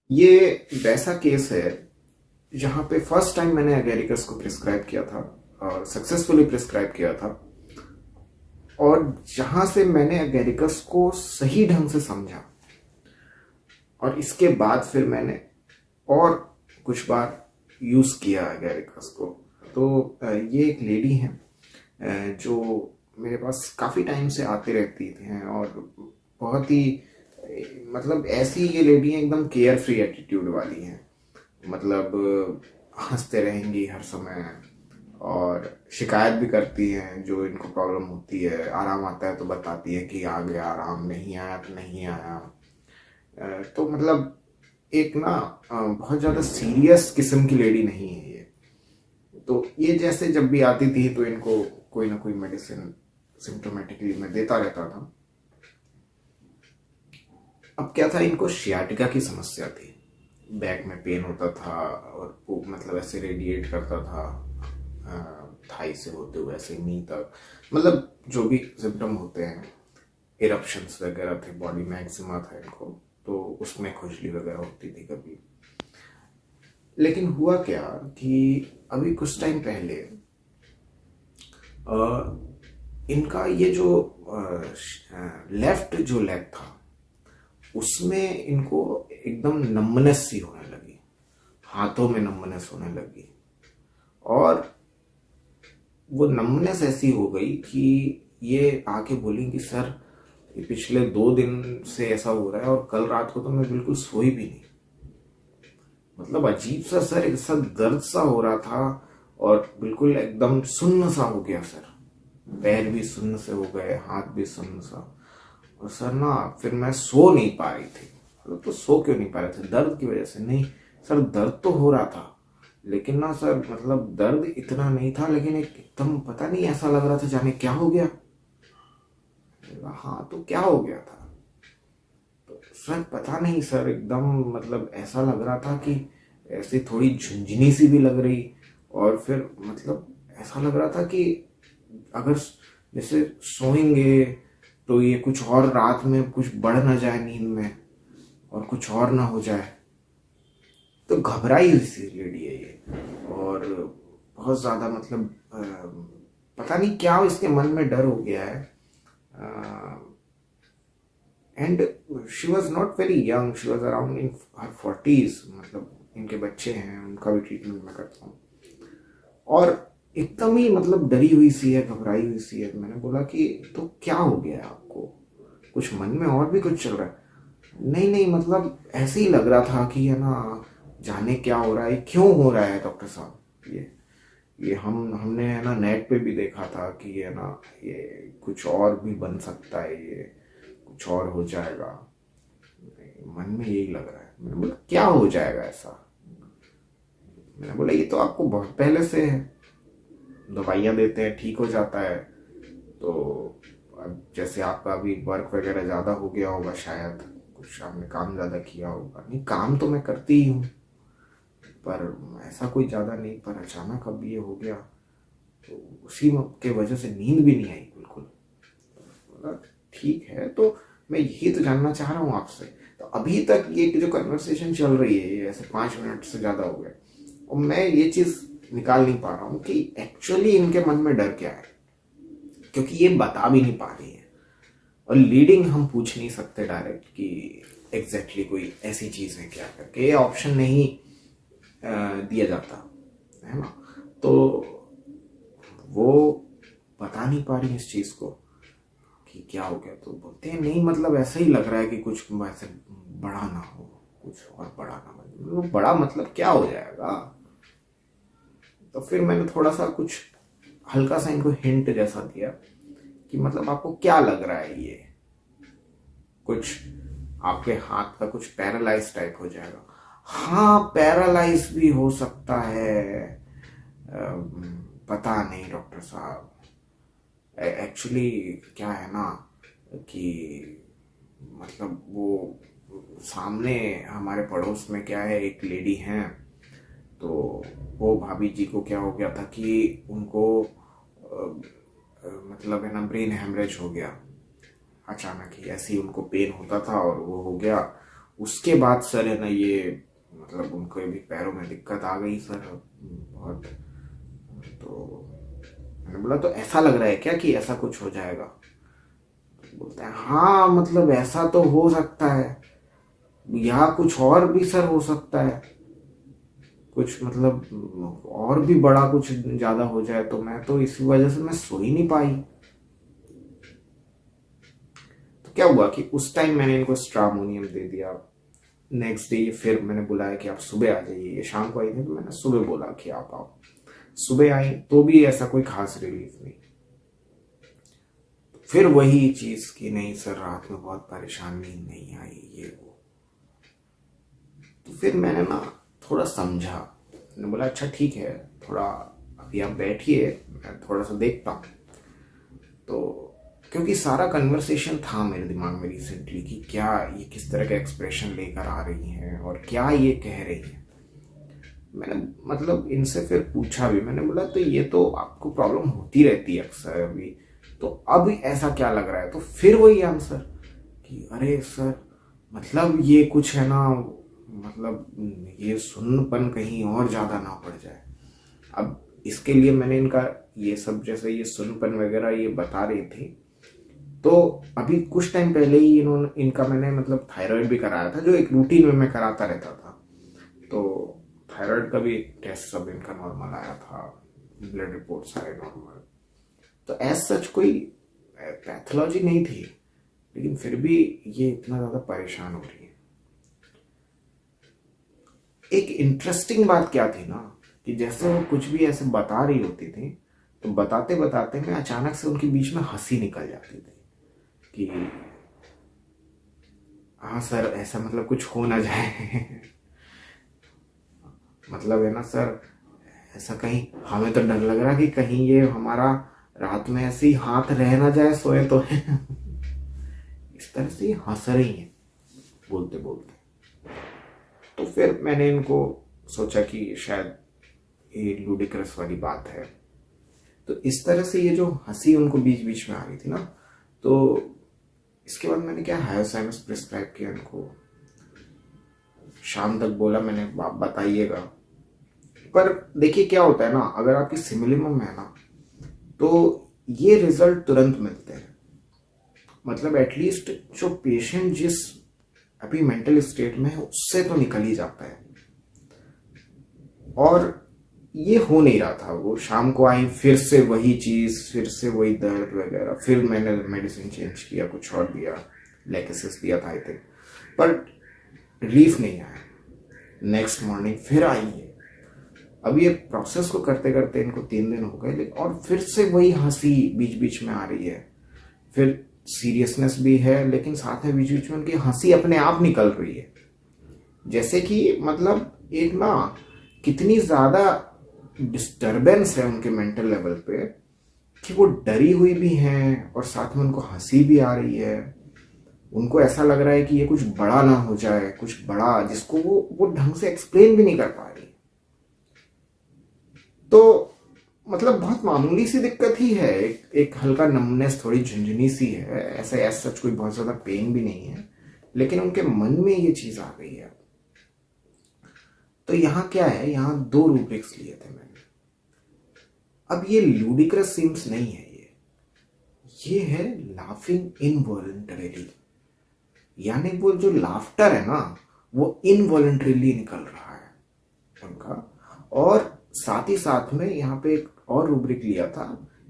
ये वैसा केस है जहाँ पे फर्स्ट टाइम मैंने एगेरिकस को प्रिस्क्राइब किया था और सक्सेसफुली प्रिस्क्राइब किया था। और जहाँ से मैंने एगेरिकस को सही ढंग से समझा और इसके बाद फिर मैंने और कुछ बार यूज किया एगेरिकस को। तो ये एक लेडी हैं जो मेरे पास काफ़ी टाइम से आते रहती हैं और बहुत ही मतलब ऐसी ये लेडी हैं, एकदम केयर फ्री एटीट्यूड वाली हैं। मतलब हंसते रहेंगी हर समय और शिकायत भी करती हैं जो इनको प्रॉब्लम होती है। आराम आता है तो बताती है कि आ गया आराम, नहीं आया तो नहीं आया। तो मतलब एक ना बहुत ज़्यादा सीरियस किस्म की लेडी नहीं है ये। तो ये जैसे जब भी आती थी तो इनको कोई ना कोई मेडिसिन सिम्टोमेटिकली मैं देता रहता था। अब क्या था, इनको शियाटिका की समस्या थी। बैक में पेन होता था और वो मतलब ऐसे रेडिएट करता था थाई से होते हुए ऐसे नी तक। मतलब जो भी सिम्टम होते हैं, इरप्शंस वगैरह थे, बॉडी में एक्जिमा था इनको, तो उसमें खुजली वगैरह होती थी कभी। लेकिन हुआ क्या कि अभी कुछ टाइम पहले इनका ये जो लेफ्ट जो लेग था उसमें इनको एकदम नम्बनेस सी होने लगी, हाथों में नम्बनेस होने लगी। और वो नम्बनेस ऐसी हो गई कि ये आके बोली कि सर ये पिछले 2 दिन से ऐसा हो रहा है और कल रात को तो मैं बिल्कुल सोई भी नहीं। मतलब अजीब सा सर, एक सा दर्द सा हो रहा था और बिल्कुल एकदम सुन्न सा हो गया सर। पैर भी सुन्न से हो गए, हाथ भी सुन्न सा। और सर ना फिर मैं सो नहीं पा रही थी। तो सो क्यों नहीं पा रहे थे? दर्द की वजह से? नहीं सर, दर्द तो हो रहा था लेकिन ना सर मतलब दर्द इतना नहीं था, लेकिन एक एकदम पता नहीं ऐसा लग रहा था जाने क्या हो गया। हाँ तो क्या हो गया था? तो सर पता नहीं सर, एकदम मतलब ऐसा लग रहा था कि ऐसी थोड़ी झुंझुनी सी भी लग रही। और फिर मतलब ऐसा लग रहा था कि अगर जैसे सोएंगे तो ये कुछ और रात में कुछ बढ़ ना जाए नींद में और कुछ और ना हो जाए। तो घबराई हुई सी लेडी है ये। और बहुत ज़्यादा मतलब पता नहीं क्या इसके मन में डर हो गया है। And she was not very young, she was around in her 40s। मतलब इनके बच्चे हैं, उनका भी ट्रीटमेंट मैं करता हूँ। और एकदम ही मतलब डरी हुई सी है, घबराई हुई सी है। मैंने बोला कि तो क्या हो गया है आपको? कुछ मन में और भी कुछ चल रहा है? नहीं नहीं, मतलब ऐसे ही लग रहा था कि है ना, जाने क्या हो रहा है, क्यों हो रहा है डॉक्टर साहब। ये हमने है ना नेट पे भी देखा था कि ये ना ये कुछ और भी बन सकता है, ये कुछ और हो जाएगा। मन में यही लग रहा है। मैंने बोला क्या हो जाएगा ऐसा? मैंने बोला ये तो आपको बहुत पहले से है, दवाइयाँ देते हैं ठीक हो जाता है। तो अब जैसे आपका अभी वर्क वगैरह ज़्यादा हो गया होगा, शायद कुछ आपने काम ज़्यादा किया होगा। नहीं, काम तो मैं करती ही हूँ पर ऐसा कोई ज़्यादा नहीं, पर अचानक अब ये हो गया तो उसी के वजह से नींद भी नहीं आई बिल्कुल। बोला, ठीक है, तो मैं यही तो जानना चाह रहा हूँ आपसे। तो अभी तक ये जो कन्वर्सेशन चल रही है ये ऐसे 5 मिनट से ज़्यादा हो गए और मैं ये चीज़ निकाल नहीं पा रहा हूँ कि एक्चुअली इनके मन में डर क्या है, क्योंकि ये बता भी नहीं पा रही है। और लीडिंग हम पूछ नहीं सकते डायरेक्ट कि एग्जैक्टली कोई ऐसी चीज़ है क्या करके, ये ऑप्शन नहीं दिया जाता है ना। तो वो बता नहीं पा रही इस चीज़ को कि क्या हो गया। तो बोलते हैं नहीं मतलब ऐसा ही लग रहा है कि कुछ ऐसे बड़ा ना हो, कुछ और बड़ा ना हो। वो बड़ा मतलब क्या हो जाएगा? तो फिर मैंने थोड़ा सा कुछ हल्का सा इनको हिंट जैसा दिया कि मतलब आपको क्या लग रहा है, ये कुछ आपके हाथ का कुछ पैरालाइज टाइप हो जाएगा? हाँ पैरालाइज भी हो सकता है। पता नहीं डॉक्टर साहब, एक्चुअली क्या है ना कि मतलब वो सामने हमारे पड़ोस में क्या है, एक लेडी हैं। तो वो भाभी जी को क्या हो गया था कि उनको मतलब है ना ब्रेन हेमरेज हो गया। अचानक ही ऐसे ही उनको पेन होता था और वो हो गया उसके बाद सर है ना ये मतलब उनको भी पैरों में दिक्कत आ गई सर बहुत। तो मैंने बोला तो ऐसा लग रहा है क्या कि ऐसा कुछ हो जाएगा? बोलते हैं हाँ मतलब ऐसा तो हो सकता है, या कुछ और भी सर हो सकता है, कुछ मतलब और भी बड़ा कुछ ज्यादा हो जाए। तो मैं तो इसी वजह से मैं सो ही नहीं पाई। तो क्या हुआ कि उस टाइम मैंने इनको स्ट्रामोनियम दे दिया। नेक्स्ट डे फिर मैंने बुलाया कि आप सुबह आ जाइए। ये शाम को आई थी तो मैंने सुबह बोला कि आप आओ। सुबह आई तो भी ऐसा कोई खास रिलीफ नहीं। फिर वही चीज कि नहीं सर रात में बहुत परेशानी नहीं आई ये वो। तो फिर मैंने ना थोड़ा समझा, मैंने बोला अच्छा ठीक है, थोड़ा अभी आप बैठिए मैं थोड़ा सा देखता हूँ। तो क्योंकि सारा कन्वर्सेशन था मेरे दिमाग में रिसेंटली कि क्या ये किस तरह का एक्सप्रेशन लेकर आ रही हैं और क्या ये कह रही हैं। मैंने मतलब इनसे फिर पूछा भी, मैंने बोला तो ये तो आपको प्रॉब्लम होती रहती है अक्सर, अभी तो अब ऐसा क्या लग रहा है? तो फिर वही आंसर कि अरे सर मतलब ये कुछ है ना, मतलब ये सुन्नपन कहीं और ज्यादा ना पड़ जाए। अब इसके लिए मैंने इनका ये सब जैसे ये सुन्नपन वगैरह ये बता रही थी। तो अभी कुछ टाइम पहले ही इनका मैंने मतलब थायराइड भी कराया था, जो एक रूटीन में मैं कराता रहता था। तो थायराइड का भी टेस्ट सब इनका नॉर्मल आया था, ब्लड रिपोर्ट सारे नॉर्मल। तो एज सच कोई पैथोलॉजी नहीं थी, लेकिन फिर भी ये इतना ज्यादा परेशान हो रही है। एक इंटरेस्टिंग बात क्या थी ना कि जैसे वो कुछ भी ऐसे बता रही होती थी तो बताते बताते में अचानक से उनके बीच में हंसी निकल जाती थी कि हाँ सर ऐसा मतलब कुछ हो ना जाए मतलब है ना सर ऐसा कहीं हमें तो डर लग रहा कि कहीं ये हमारा रात में ऐसे ही हाथ रह ना जाए सोए तो है इस तरह से हंस रही हैं बोलते बोलते। तो फिर मैंने इनको सोचा कि शायद ये लूडिक्रस वाली बात है। तो इस तरह से ये जो हंसी उनको बीच बीच में आ रही थी ना, तो इसके बाद मैंने क्या हायोसाइनस प्रिस्क्राइब किया इनको। शाम तक बोला मैंने आप बताइएगा। पर देखिए क्या होता है ना, अगर आपकी सिमिलिमम है ना तो ये रिजल्ट तुरंत मिलते हैं। मतलब एटलीस्ट जो पेशेंट जिस अभी मेंटल स्टेट में है उससे तो निकल ही जाता है। और ये हो नहीं रहा था। वो शाम को आई फिर से वही चीज, फिर से वही दर्द वगैरह। फिर मैंने मेडिसिन चेंज किया, कुछ और दिया, लेकेसिस दिया था आई थिंक, पर रिलीफ नहीं आया। नेक्स्ट मॉर्निंग फिर आई है। अब ये प्रोसेस को करते करते इनको 3 दिन हो गए, लेकिन और फिर से वही हंसी बीच बीच में आ रही है। फिर सीरियसनेस भी है, लेकिन साथ में बीच बीच में उनकी हंसी अपने आप निकल रही है। जैसे कि मतलब एक ना कितनी ज्यादा डिस्टरबेंस है उनके मेंटल लेवल पे कि वो डरी हुई भी हैं और साथ में उनको हंसी भी आ रही है। उनको ऐसा लग रहा है कि ये कुछ बड़ा ना हो जाए, कुछ बड़ा जिसको वो ढंग से एक्सप्लेन भी नहीं कर पा रही। तो मतलब बहुत मामूली सी दिक्कत ही है, एक हल्का नमनेस, थोड़ी झुंझुनी सी है, ऐसे एज सच कोई बहुत ज्यादा पेन भी नहीं है, लेकिन उनके मन में ये चीज आ गई है। तो यहाँ क्या है, यहाँ 2 रूब्रिक्स लिए थे मैंने। अब ये लूडिक्रस सिम्स नहीं है, ये है लाफिंग इनवॉलंटरीली। यानी वो जो लाफ्टर है ना वो इनवॉलंटरीली निकल रहा है उनका। और साथ ही साथ में यहाँ पे एक और रूब्रिक लिया था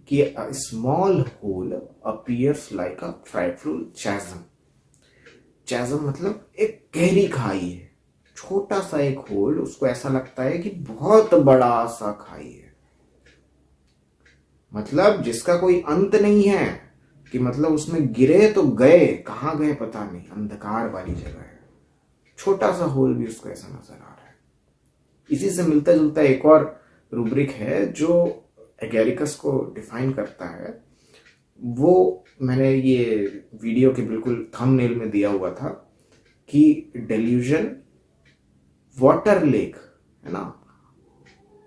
कि small hole appears like a frightful chasm. Chasm मतलब एक गहरी खाई है, छोटा सा एक होल, उसको ऐसा लगता है कि बहुत बड़ा सा खाई है, मतलब जिसका कोई अंत नहीं है, कि मतलब उसमें गिरे तो गए, कहाँ गए पता नहीं, अंधकार वाली जगह है, छोटा सा होल भी उसको ऐसा नजर आ रहा है। इसी से मिलता जुलता एक और रूब्रिक है जो एगेरिकस को डिफाइन करता है। वो मैंने ये वीडियो के बिल्कुल थंबनेल में दिया हुआ था कि डेल्यूजन वाटर लेक है ना,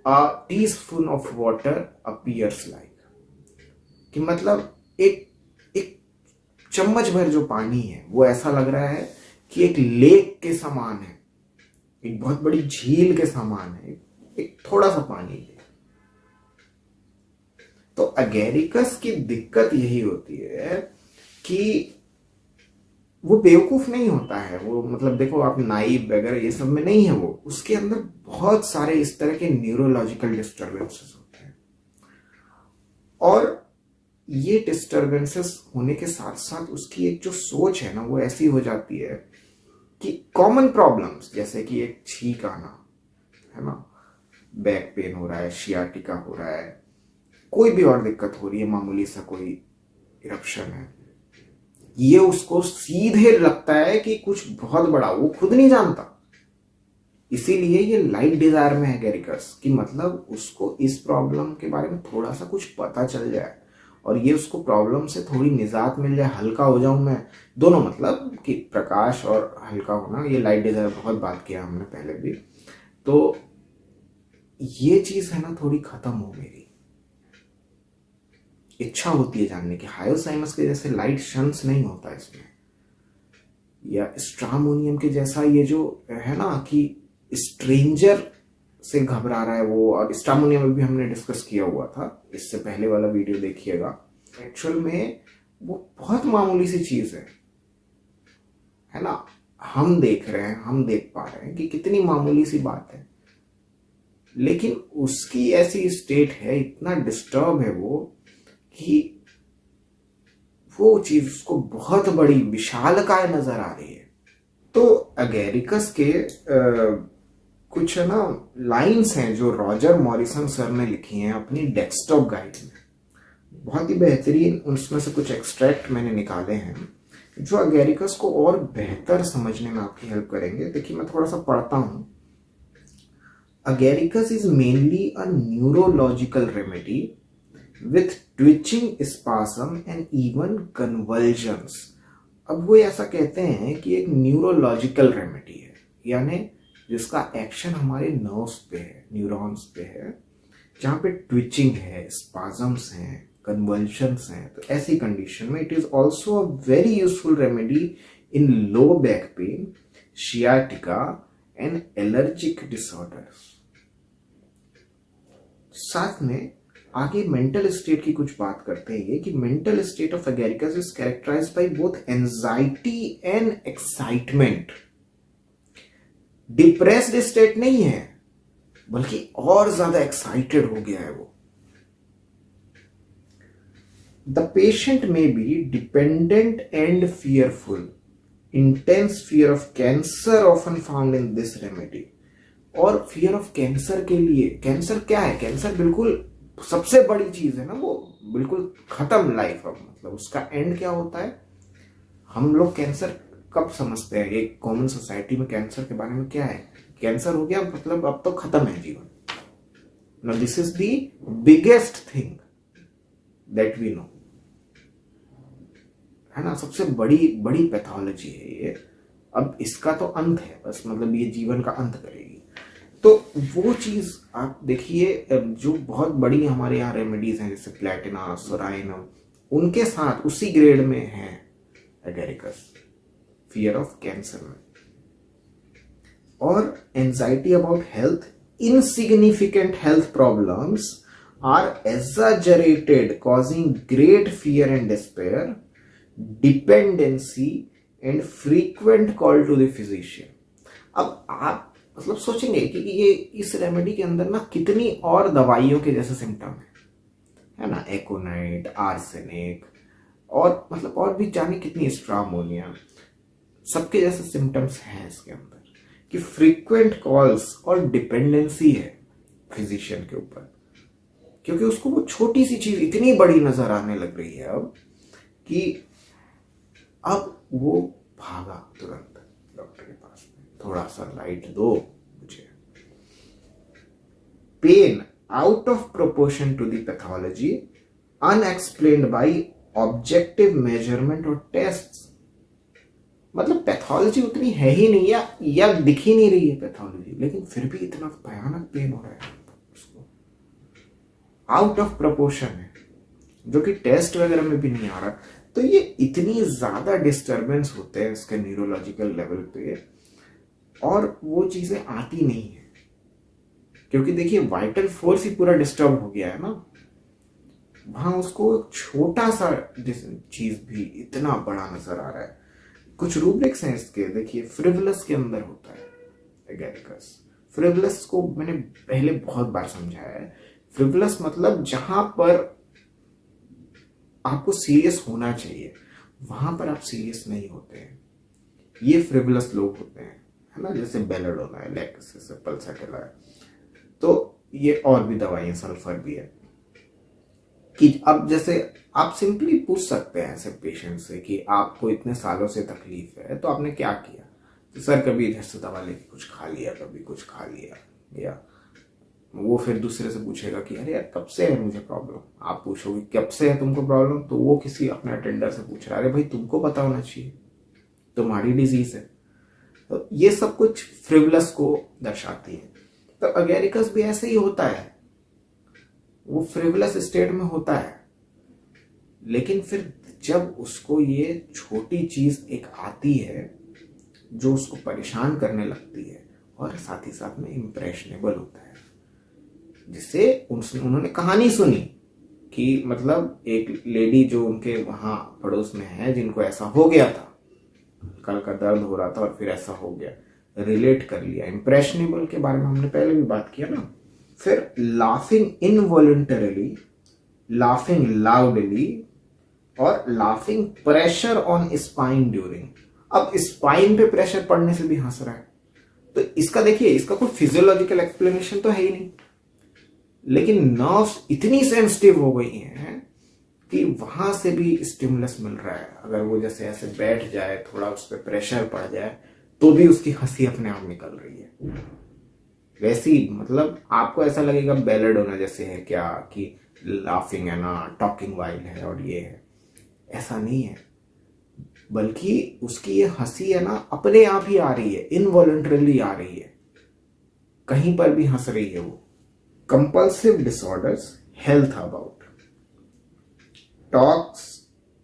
a teaspoon of water appears like, कि मतलब एक एक चम्मच भर जो पानी है वो ऐसा लग रहा है कि एक लेक के समान है, एक बहुत बड़ी झील के समान है, एक थोड़ा सा पानी है। तो अगेरिकस की दिक्कत यही होती है कि वो बेवकूफ नहीं होता है, वो मतलब देखो आप नाइव वगैरह ये सब में नहीं है, वो उसके अंदर बहुत सारे इस तरह के न्यूरोलॉजिकल डिस्टर्बेंसेस होते हैं। और ये डिस्टर्बेंसेस होने के साथ साथ उसकी एक जो सोच है ना वो ऐसी हो जाती है कि कॉमन प्रॉब्लम्स जैसे कि एक छींक आना है ना, बैक पेन हो रहा है, शियाटिका हो रहा है, कोई भी और दिक्कत हो रही है, मामूली सा कोई इरप्शन है, ये उसको सीधे लगता है कि कुछ बहुत बड़ा, वो खुद नहीं जानता। इसीलिए ये लाइट डिजायर में है अगेरिकस कि मतलब उसको इस प्रॉब्लम के बारे में थोड़ा सा कुछ पता चल जाए और ये उसको प्रॉब्लम से थोड़ी निजात मिल जाए, हल्का हो जाऊं मैं, दोनों मतलब कि प्रकाश और हल्का होना, ये लाइट डिजायर बहुत बात किया हमने पहले भी। तो ये चीज है ना थोड़ी खत्म हो, मेरी इच्छा होती है जानने की। हायोसाइमस के जैसे लाइट शंस नहीं होता इसमें, या स्ट्रामोनियम के जैसा ये जो है ना कि स्ट्रेंजर से घबरा रहा है वो, और स्ट्रामोनियम में भी हमने डिस्कस किया हुआ था, इससे पहले वाला वीडियो देखिएगा। एक्चुअल में वो बहुत मामूली सी चीज है ना, हम देख रहे हैं, हम देख पा रहे हैं कि कितनी मामूली सी बात है, लेकिन उसकी ऐसी स्टेट है, इतना डिस्टर्ब है वो कि वो चीज उसको बहुत बड़ी विशालकाय नजर आ रही है। तो अगेरिकस के कुछ ना लाइंस हैं जो रॉजर मॉरिसन सर ने लिखी हैं अपनी डेस्कटॉप गाइड में, बहुत ही बेहतरीन, उसमें से कुछ एक्सट्रैक्ट मैंने निकाले हैं जो अगेरिकस को और बेहतर समझने में आपकी हेल्प करेंगे। देखिए मैं थोड़ा सा पढ़ता हूं। Agaricus is mainly a neurological remedy with twitching spasm and even convulsions। अब वो ऐसा कहते हैं कि एक न्यूरोलॉजिकल रेमेडी है, यानी जिसका एक्शन हमारे नर्व्स पे है, न्यूरॉन्स पे है, जहाँ पे ट्विचिंग है, स्पाजम्स हैं, कन्वल्शंस हैं। तो ऐसी कंडीशन में it is also a very useful remedy in low back pain, sciatica and allergic disorders. साथ में आगे मेंटल स्टेट की कुछ बात करते हैं ये कि मेंटल स्टेट ऑफ अगेरिकस is characterized by both anxiety and excitement. Depressed state नहीं है, बल्कि और ज्यादा एक्साइटेड हो गया है वो। द पेशेंट में be dependent and fearful, intense fear of cancer often found in this remedy. और फियर ऑफ कैंसर के लिए, कैंसर क्या है, कैंसर बिल्कुल सबसे बड़ी चीज है ना, वो बिल्कुल खत्म लाइफ। अब मतलब उसका एंड क्या होता है, हम लोग कैंसर कब समझते हैं, एक कॉमन सोसाइटी में कैंसर के बारे में क्या है, कैंसर हो गया मतलब अब तो खत्म है जीवन। Now this is the biggest thing that we know, है ना, सबसे बड़ी पैथोलॉजी है ये। अब इसका तो अंत है, बस मतलब ये जीवन का अंत करेगी। तो वो चीज आप देखिए जो बहुत बड़ी हमारे यहाँ रेमेडीज हैं जैसे प्लेटिना, सोराइनम, उनके साथ उसी ग्रेड में है एगेरिकस फियर ऑफ कैंसर में। और anxiety about health, insignificant health problems are exaggerated causing great fear and despair, dependency and frequent call to the physician. अब आप मतलब सोचेंगे कि ये इस रेमेडी के अंदर ना कितनी और दवाइयों के जैसे सिम्टम है ना, एकोनाइट, आर्सेनिक, और मतलब और भी जाने कितनी, स्ट्रामोनियम, सबके जैसे सिम्टम्स हैं इसके अंदर, कि फ्रीक्वेंट कॉल्स और डिपेंडेंसी है फिजिशियन के ऊपर, क्योंकि उसको वो छोटी सी चीज इतनी बड़ी नजर आने लग रही है अब कि अब वो भागा तुरंत डॉक्टर के पास, थोड़ा सा लाइट दो मुझे। Pain out of proportion to the pathology, unexplained by objective measurement और टेस्ट्स। मतलब पैथोलॉजी उतनी है ही नहीं, या दिख ही नहीं रही है पैथोलॉजी, लेकिन फिर भी इतना भयानक पेन हो रहा है उसको, आउट ऑफ प्रोपोर्शन है, जो कि टेस्ट वगैरह में भी नहीं आ रहा। तो ये इतनी ज्यादा डिस्टरबेंस होते हैं इसके न्यूरोलॉजिकल लेवल पे, और वो चीजें आती नहीं है क्योंकि देखिए वाइटल फोर्स ही पूरा डिस्टर्ब हो गया है ना। वहां उसको एक छोटा सा चीज भी इतना बड़ा नजर आ रहा है। कुछ रूब्रिक्स हैं इसके, देखिए फ्रिवलस के अंदर होता है एगेरिकस। फ्रिवलस को मैंने पहले बहुत बार समझाया है। फ्रिवलस मतलब जहां पर आपको सीरियस होना चाहिए वहां पर आप सीरियस नहीं होते हैं, ये फ्रिवलस लोग होते हैं, है ना। जैसे बेलेडोना है, लेक्सिस है, पल्साटिला है, तो ये और भी दवाइयां, सल्फर भी है। कि अब जैसे आप सिंपली पूछ सकते हैं ऐसे पेशेंट से कि आपको इतने सालों से तकलीफ है तो आपने क्या किया, तो सर कभी इधर से दवा लेके कुछ खा लिया, कभी कुछ खा लिया, या वो फिर दूसरे से पूछेगा कि अरे यार कब से है मुझे प्रॉब्लम। आप पूछोगे कब से है तुमको प्रॉब्लम, तो वो किसी अपने अटेंडर से पूछ रहा है, अरे भाई तुमको पता होना चाहिए, तुम्हारी डिजीज है। तो ये सब कुछ फ्रिवलस को दर्शाती है। तो अगेरिकस भी ऐसे ही होता है, वो फ्रिवलस स्टेट में होता है, लेकिन फिर जब उसको ये छोटी चीज एक आती है जो उसको परेशान करने लगती है और साथ ही साथ में इम्प्रेशनेबल होता है, जिससे उन्होंने कहानी सुनी कि मतलब एक लेडी जो उनके वहां पड़ोस में है जिनको ऐसा हो गया था, कल का दर्द हो रहा था और फिर ऐसा हो गया, रिलेट कर लिया। इम्प्रेशनेबल के बारे में हमने पहले भी बात किया ना। फिर लाफिंग इनवॉलंटरली, लाफिंग लाउडली, और laughing pressure on spine during. अब स्पाइन पे प्रेशर पड़ने से भी हंस रहा है, तो इसका देखिए, इसका कोई फिजियोलॉजिकल एक्सप्लेनेशन तो है ही नहीं, लेकिन नर्व्स इतनी सेंसिटिव हो गई हैं कि वहां से भी स्टिमुलस मिल रहा है। अगर वो जैसे ऐसे बैठ जाए, थोड़ा उस पर प्रेशर पड़ जाए, तो भी उसकी हंसी अपने आप निकल रही है। वैसी मतलब आपको ऐसा लगेगा बेलेडोना जैसे है क्या, कि लाफिंग है ना, टॉकिंग वाइल है और ये है, ऐसा नहीं है, बल्कि उसकी ये हंसी है ना अपने आप ही आ रही है, इनवॉलंटरली आ रही है, कहीं पर भी हंस रही है वो। Compulsive disorders, health about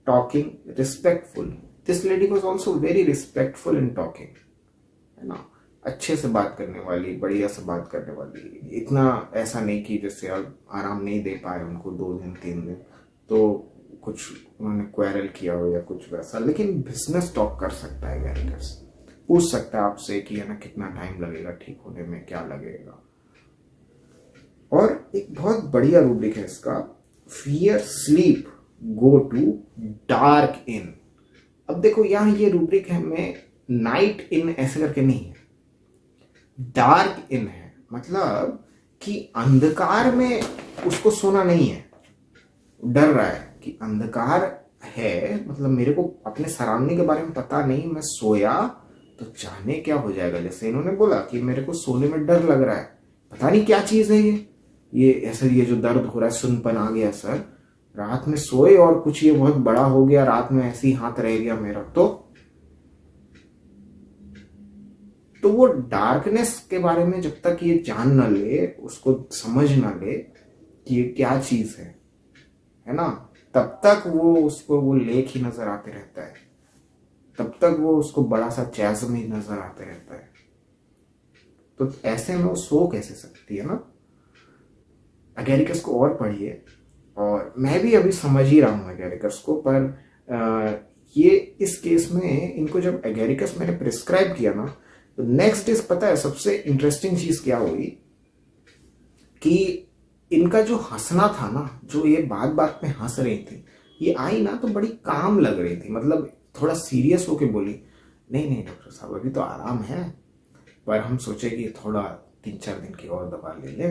talking respectful. This lady was also very respectful in talking, है ना, अच्छे से बात करने वाली, बढ़िया से बात करने वाली, इतना ऐसा नहीं कि जैसे अब आराम नहीं दे पाए उनको 2 दिन 3 दिन तो कुछ उन्होंने क्वेरल किया हो या कुछ वैसा, लेकिन बिजनेस टॉक कर सकता है गैरिकस, पूछ सकता है आपसे कि है ना कितना टाइम लगेगा ठीक होने में, क्या लगेगा। और एक बहुत बढ़िया रूब्रिक है इसका, fear sleep go to dark in. अब देखो यहां ये रूब्रिक है में नाइट इन ऐसे करके नहीं है, डार्क इन है, मतलब कि अंधकार में उसको सोना नहीं है, डर रहा है कि अंधकार है, मतलब मेरे को अपने सराउंडिंग के बारे में पता नहीं, मैं सोया तो जाने क्या हो जाएगा। जैसे इन्होंने बोला कि मेरे को सोने में डर लग रहा है, पता नहीं क्या चीज है ये ऐसे, ये जो दर्द हो रहा है, सुनपन आ गया सर, रात में सोए और कुछ ये बहुत बड़ा हो गया, रात में ऐसे ही हाथ रह गया मेरा, तो वो डार्कनेस के बारे में जब तक ये जान ना ले, उसको समझ ना ले कि ये क्या चीज है ना, तब तक वो उसको वो लेक ही नजर आते रहता है, तब तक वो उसको बड़ा सा चैज़म ही नजर आते रहता है। तो ऐसे में वो सो कैसे सकती है ना। अगेरिकस को और पढ़िए, और मैं भी अभी समझ ही रहा हूँ अगेरिकस को, पर ये इस केस में इनको जब अगेरिकस मैंने प्रिस्क्राइब किया ना, तो नेक्स्ट डे पता है सबसे इंटरेस्टिंग चीज क्या हुई, कि इनका जो हंसना था ना, जो ये बात बात में हंस रही थी, ये आई ना तो बड़ी काम लग रही थी, मतलब थोड़ा सीरियस होके बोली, नहीं नहीं डॉक्टर साहब अभी तो आराम है, पर हम सोचे कि थोड़ा 3-4 दिन की और दवा ले ले।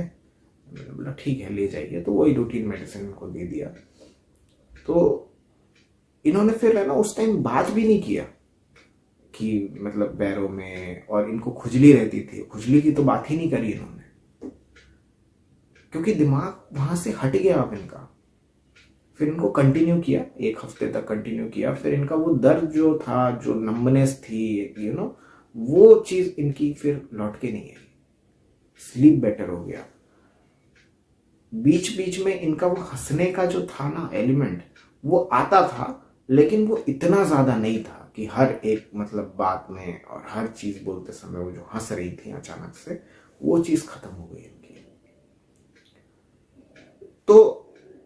मैंने बोला ठीक है ले जाइए, तो वही रूटीन मेडिसिन इनको दे दिया। तो इन्होंने फिर है ना उस टाइम बात भी नहीं किया कि मतलब पैरों में, और इनको खुजली रहती थी, खुजली की तो बात ही नहीं करी इन्होंने, क्योंकि दिमाग वहां से हट गया अब इनका। फिर इनको कंटिन्यू किया, 1 हफ्ते तक कंटिन्यू किया, फिर इनका वो दर्द जो था, जो नंबनेस थी, वो चीज इनकी फिर लौट के नहीं आई, स्लीप बेटर हो गया। बीच बीच में इनका वो हंसने का जो था ना एलिमेंट, वो आता था, लेकिन वो इतना ज़्यादा नहीं था कि हर एक मतलब बात में और हर चीज़ बोलते समय वो जो हंस रही थी अचानक से, वो चीज़ खत्म हो गई इनकी। तो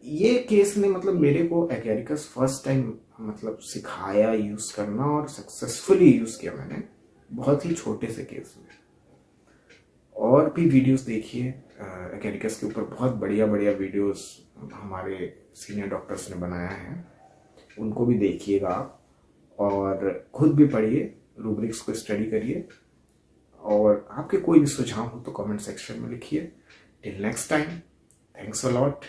ये केस ने मतलब मेरे को एगेरिकस फर्स्ट टाइम मतलब सिखाया यूज़ करना, और सक्सेसफुली यूज़ किया मैंने बहुत ही छोटे से केस में। और भी वीडियोस देखिए एगेरिकस के ऊपर, बहुत बढ़िया बढ़िया वीडियोस हमारे सीनियर डॉक्टर्स ने बनाया है, उनको भी देखिएगा आप, और खुद भी पढ़िए, रूब्रिक्स को स्टडी करिए, और आपके कोई भी सुझाव हो तो कमेंट सेक्शन में लिखिए। Till next time, thanks a lot.